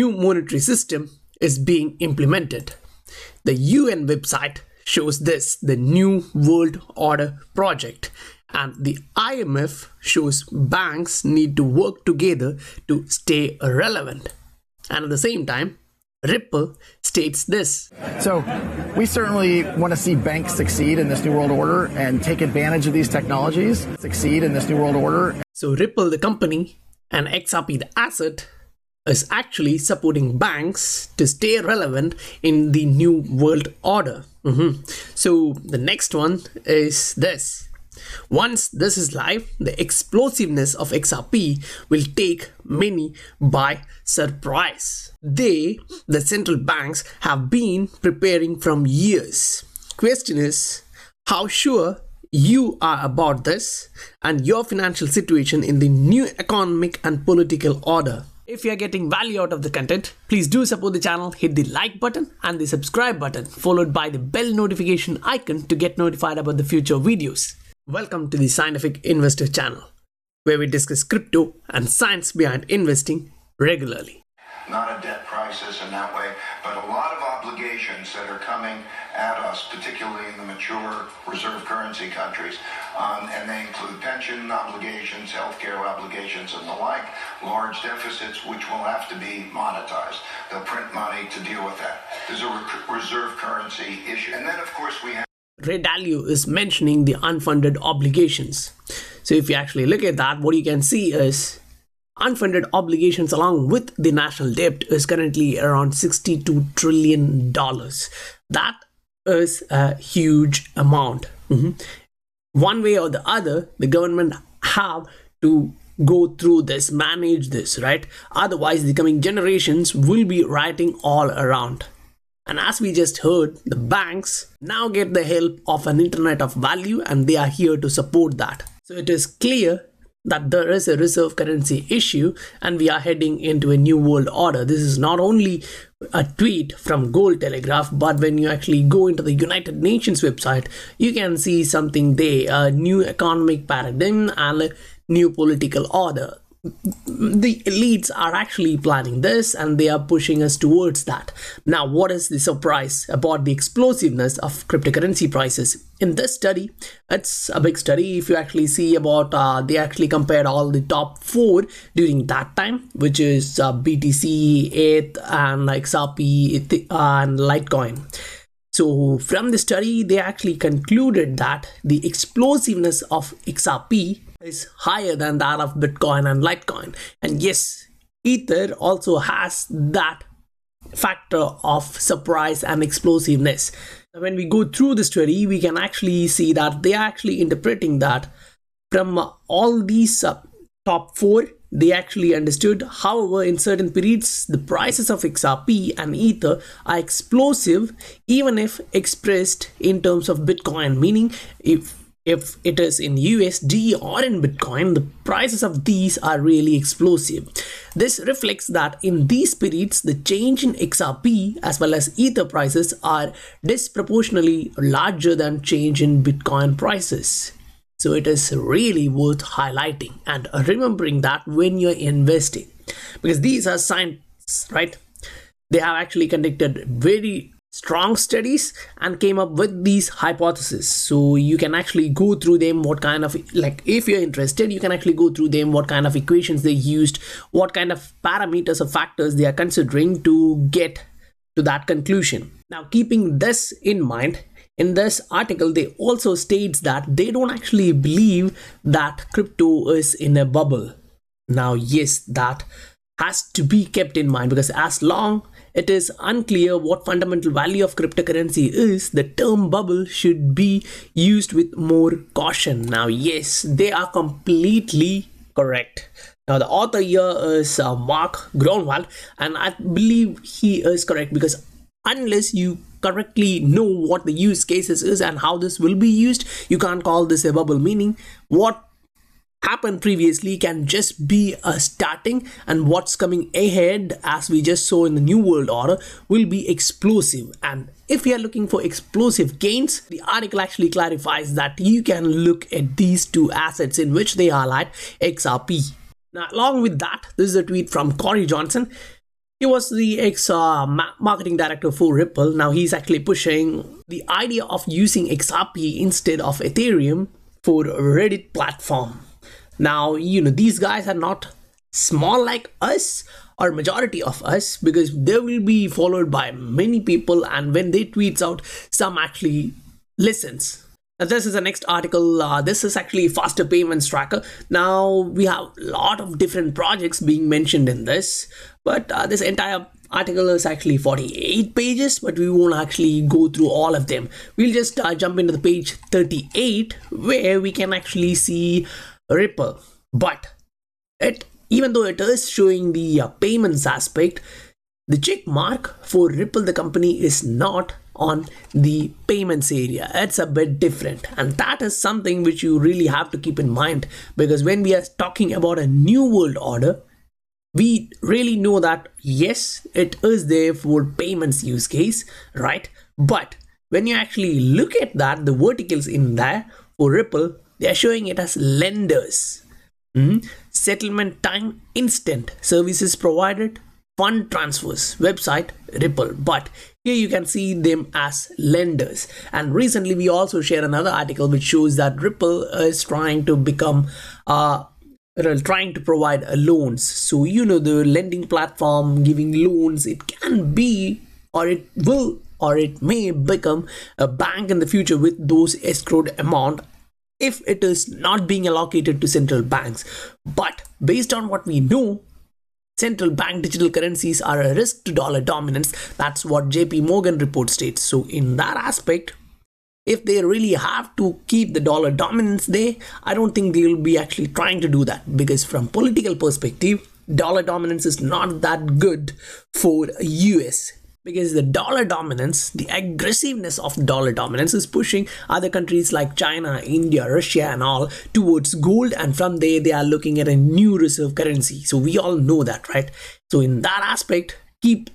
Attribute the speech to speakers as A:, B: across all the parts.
A: new monetary system is being implemented. The UN website shows this, the New World Order project, and the IMF shows banks need to work together to stay relevant. And at the same time, Ripple states this.
B: So we certainly want to see banks succeed in this new world order and take advantage of these technologies,
A: So Ripple, the company, and XRP, the asset, is actually supporting banks to stay relevant in the new world order. So the next one is this. Once this is live, the explosiveness of XRP will take many by surprise. The central banks, have been preparing from years. Question is, how sure you are about this and your financial situation in the new economic and political order? If you are getting value out of the content, please do support the channel, hit the like button and the subscribe button, followed by the bell notification icon to get notified about the future videos. Welcome to the Scientific Investor channel, where we discuss crypto and science behind investing regularly.
C: Not a debt crisis in that way, but a lot of obligations that are coming at us, particularly in the mature reserve currency countries, and they include pension obligations, healthcare obligations, and the like, large deficits which will have to be monetized. They'll print money to deal with that. There's a reserve currency issue. And then, of course, we have
A: Ray Dalio is mentioning the unfunded obligations. So if you actually look at that, what you can see is unfunded obligations along with the national debt is currently around $62 trillion. That is a huge amount. One way or the other, the government have to go through this, manage this, right? Otherwise, the coming generations will be rioting all around. And as we just heard, the banks now get the help of an internet of value and they are here to support that. So it is clear that there is a reserve currency issue and we are heading into a new world order. This is not only a tweet from Gold Telegraph, but when you actually go into the United Nations website, you can see something there, a new economic paradigm and a new political order. The elites are actually planning this and they are pushing us towards that. Now, what is the surprise about the explosiveness of cryptocurrency prices? In this study, it's a big study. If you actually see about, they actually compared all the top 4 during that time, which is BTC, ETH, and XRP, and Litecoin. So from the study, they actually concluded that the explosiveness of XRP is higher than that of Bitcoin and Litecoin. And yes, Ether also has that factor of surprise and explosiveness. When we go through the study, we can actually see that they are actually interpreting that from all these top 4, they actually understood. However, in certain periods, the prices of XRP and Ether are explosive, even if expressed in terms of Bitcoin, meaning if it is in USD or in Bitcoin, the prices of these are really explosive. This reflects that in these periods, the change in XRP as well as Ether prices are disproportionately larger than change in Bitcoin prices. So it is really worth highlighting and remembering that when you're investing, because these are scientists, right? They have actually conducted very strong studies and came up with these hypotheses. So you can actually go through them, what kind of, like, if you're interested, you can actually go through them, what kind of equations they used, what kind of parameters or factors they are considering to get to that conclusion. Now, keeping this in mind, in this article, they also states that they don't actually believe that crypto is in a bubble. Now, yes, that has to be kept in mind, because as long it is unclear what fundamental value of cryptocurrency is, the term bubble should be used with more caution. Now, yes, they are completely correct. Now, the author here is Mark Grunwald, and I believe he is correct, because unless you correctly know what the use cases is and how this will be used, you can't call this a bubble, meaning what happened previously can just be a starting, and what's coming ahead, as we just saw in the New World Order, will be explosive. And if you are looking for explosive gains, the article actually clarifies that you can look at these 2 assets in which they highlight XRP. Now, along with that, this is a tweet from Corey Johnson. He was the ex-marketing director for Ripple. Now he's actually pushing the idea of using XRP instead of Ethereum for Reddit platform. Now, these guys are not small like us or majority of us, because they will be followed by many people, and when they tweets out, some actually listens. Now, this is the next article. This is actually Faster Payments Tracker. Now we have a lot of different projects being mentioned in this, but this entire article is actually 48 pages, but we won't actually go through all of them. We'll just jump into the page 38, where we can actually see Ripple. But even though it is showing the payments aspect, the check mark for Ripple, the company, is not on the payments area. It's a bit different, and that is something which you really have to keep in mind, because when we are talking about a new world order, we really know that yes, it is there for payments use case, right? But when you actually look at that, the verticals in there for Ripple, they are showing it as lenders. Settlement time instant, services provided, fund transfers, website Ripple. But here you can see them as lenders. And recently we also shared another article which shows that Ripple is trying to become trying to provide loans. So the lending platform giving loans, it can be, or it will, or it may become a bank in the future with those escrowed amount, if it is not being allocated to central banks. But based on what we know, central bank digital currencies are a risk to dollar dominance. That's what JP Morgan report states. So in that aspect, if they really have to keep the dollar dominance there, I don't think they will be actually trying to do that, because from political perspective, dollar dominance is not that good for US. Because the dollar dominance, the aggressiveness of dollar dominance is pushing other countries like China, India, Russia and all towards gold, and from there they are looking at a new reserve currency. So we all know that, right? So in that aspect, keep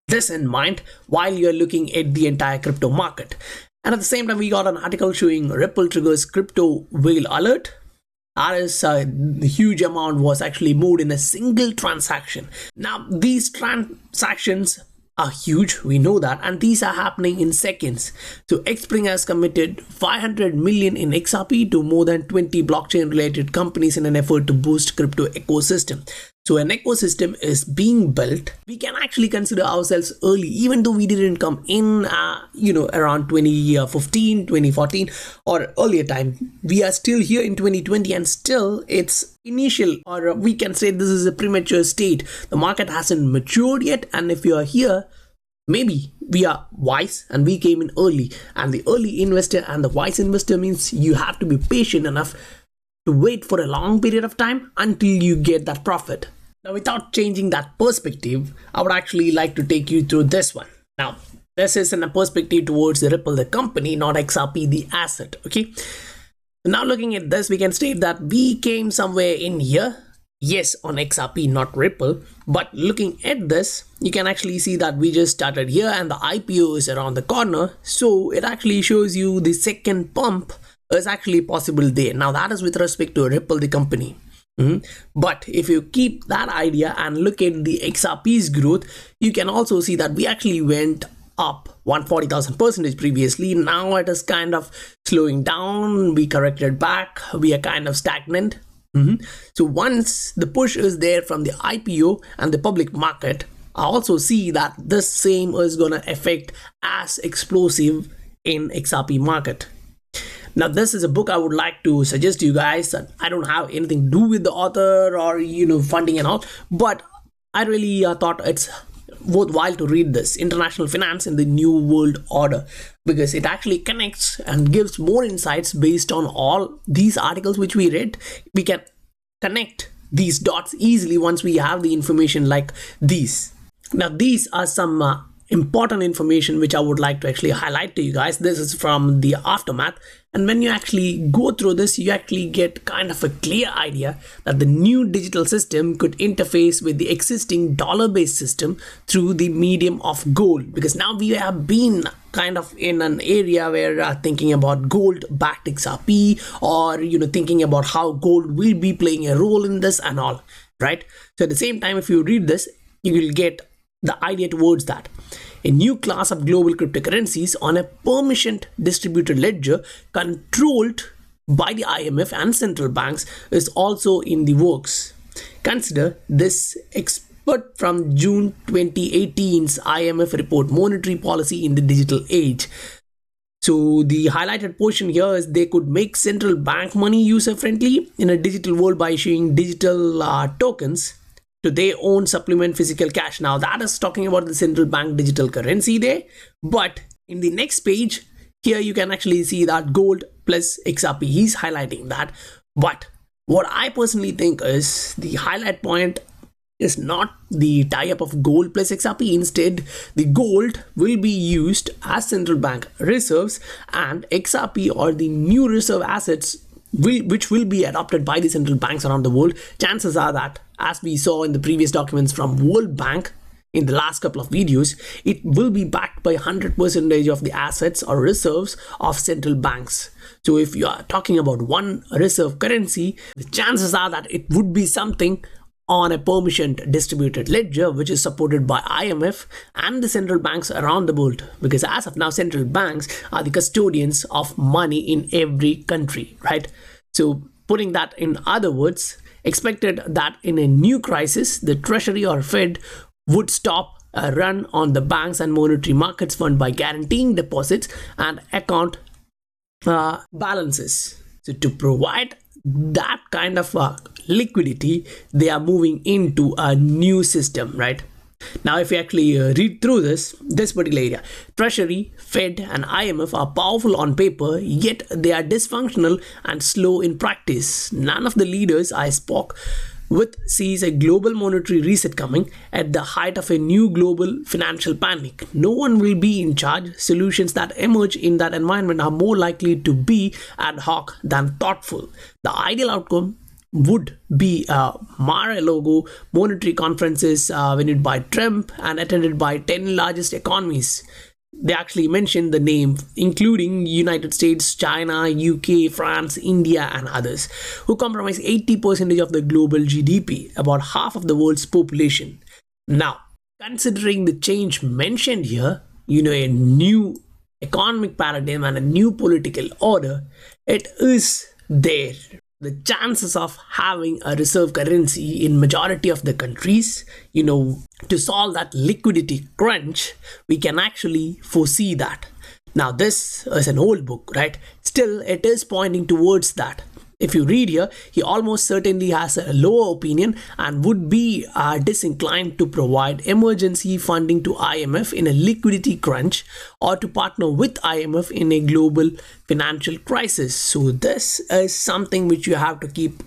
A: this in mind while you're looking at the entire crypto market. And at the same time, we got an article showing Ripple triggers crypto whale alert. That is the huge amount was actually moved in a single transaction. Now these transactions are huge, we know that, and these are happening in seconds. So Xpring has committed 500 million in XRP to more than 20 blockchain related companies in an effort to boost crypto ecosystem. So an ecosystem is being built. We can actually consider ourselves early, even though we didn't come in around 2015, 2014 or earlier time. We are still here in 2020, and still it's initial, or we can say this is a premature state. The market hasn't matured yet, and if you are here, maybe we are wise and we came in early. And the early investor and the wise investor means you have to be patient enough to wait for a long period of time until you get that profit. Now, without changing that perspective, I would actually like to take you through this one. Now, this is in a perspective towards the Ripple, the company, not XRP, the asset. Okay. Now, looking at this, we can state that we came somewhere in here. Yes, on XRP, not Ripple. But looking at this, you can actually see that we just started here and the IPO is around the corner. So it actually shows you the second pump is actually possible there. Now that is with respect to Ripple, the company. But if you keep that idea and look at the XRP's growth, you can also see that we actually went up 140,000% previously. Now it is kind of slowing down. We corrected back. We are kind of stagnant. So once the push is there from the IPO and the public market, I also see that this same is going to affect as explosive in XRP market. Now this is a book I would like to suggest to you guys. I don't have anything to do with the author or funding and all, but I really thought it's worthwhile to read this, International Finance in the New World Order, because it actually connects and gives more insights based on all these articles which we read. We can connect these dots easily once we have the information like these. Now these are some important information which I would like to actually highlight to you guys. This is from the Aftermath, and when you actually go through this, you actually get kind of a clear idea that the new digital system could interface with the existing dollar-based system through the medium of gold, because now we have been kind of in an area where thinking about gold-backed XRP, or thinking about how gold will be playing a role in this and all, right? So at the same time, if you read this, you will get the idea towards that. A new class of global cryptocurrencies on a permissioned distributed ledger controlled by the IMF and central banks is also in the works. Consider this expert from June 2018's IMF report, Monetary Policy in the Digital Age. So the highlighted portion here is they could make central bank money user friendly in a digital world by issuing digital tokens to their own supplement physical cash. Now that is talking about the central bank digital currency there, but in the next page here you can actually see that gold plus XRP. He's highlighting that, but what I personally think is the highlight point is not the tie-up of gold plus XRP. Instead, the gold will be used as central bank reserves, and XRP or the new reserve assets which will be adopted by the central banks around the world. Chances are that, as we saw in the previous documents from World Bank in the last couple of videos, it will be backed by 100% of the assets or reserves of central banks. So if you are talking about one reserve currency, the chances are that it would be something on a permissioned distributed ledger which is supported by IMF and the central banks around the world, because as of now central banks are the custodians of money in every country, right? So putting that in other words, expected that in a new crisis the Treasury or Fed would stop a run on the banks and monetary markets fund by guaranteeing deposits and account balances. So to provide that kind of liquidity, they are moving into a new system, right? Now if you actually read through this particular area, Treasury, Fed and IMF are powerful on paper, yet they are dysfunctional and slow in practice. None of the leaders I spoke with sees a global monetary reset coming at the height of a new global financial panic. No one will be in charge. Solutions that emerge in that environment are more likely to be ad hoc than thoughtful. The ideal outcome would be Mar-a-Lago monetary conferences venued by Trump and attended by 10 largest economies. They actually mentioned the name, including United States, China, UK, France, India and others, who comprise 80% of the global GDP, about half of the world's population. Now, considering the change mentioned here, a new economic paradigm and a new political order, it is there. The chances of having a reserve currency in majority of the countries, to solve that liquidity crunch, we can actually foresee that. Now this is an old book, right? Still, it is pointing towards that. If you read here, he almost certainly has a lower opinion and would be disinclined to provide emergency funding to IMF in a liquidity crunch or to partner with IMF in a global financial crisis. So this is something which you have to keep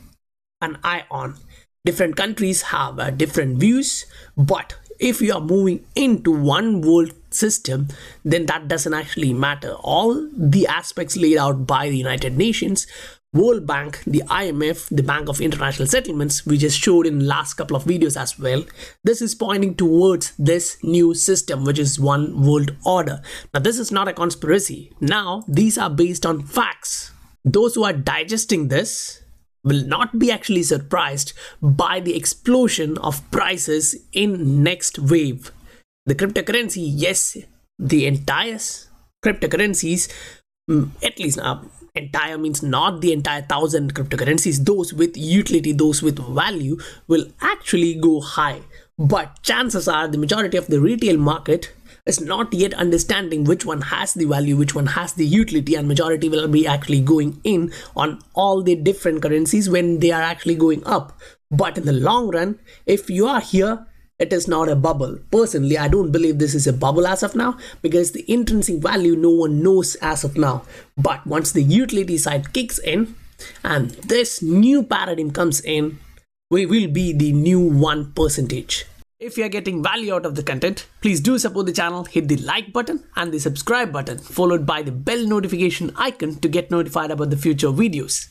A: an eye on. Different countries have different views, but if you are moving into one world system, then that doesn't actually matter. All the aspects laid out by the United Nations, World Bank, the IMF, the Bank of International Settlements, we just showed in the last couple of videos as well. This is pointing towards this new system, which is one world order. Now, this is not a conspiracy. Now, these are based on facts. Those who are digesting this will not be actually surprised by the explosion of prices in next wave. The cryptocurrency, yes, the entire cryptocurrencies, at least now, entire means not the entire 1,000 cryptocurrencies, those with utility, those with value will actually go high. But chances are the majority of the retail market is not yet understanding which one has the value, which one has the utility, and majority will be actually going in on all the different currencies when they are actually going up. But in the long run, if you are here, it is not a bubble. Personally, I don't believe this is a bubble as of now, because the intrinsic value no one knows as of now. But once the utility side kicks in and this new paradigm comes in, we will be the new 1%. If you are getting value out of the content, please do support the channel, hit the like button and the subscribe button, followed by the bell notification icon to get notified about the future videos.